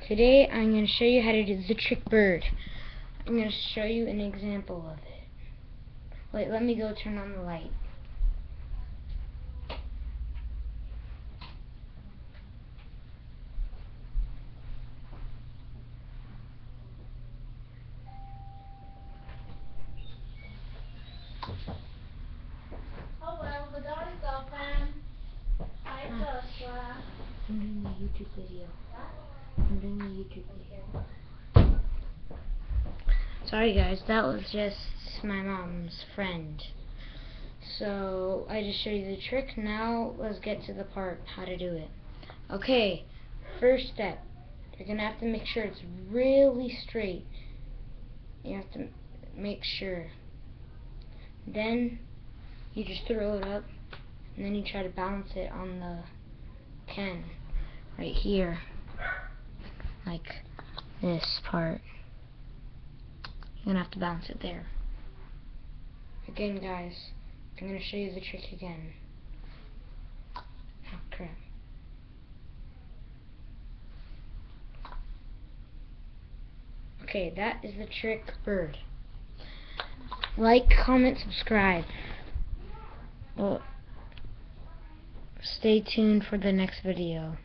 Today I'm going to show you how to do the trick bird. I'm going to show you an example of it. Wait, let me go turn on the light. Oh well, the dog's girlfriend. Hi, Joshua. I'm doing a YouTube video. What? I'm doing a YouTube video. Sorry guys, that was just my mom's friend. So I just showed you the trick. Now let's get to the part how to do it. Okay, first step. You're gonna have to make sure it's really straight. You have to make sure. Then you just throw it up, and then you try to balance it on the can right here, like this part. You're gonna have to balance it there. Again, guys, I'm gonna show you the trick again. Oh crap. Okay, that is the trick bird. Like, comment, subscribe. Well, stay tuned for the next video.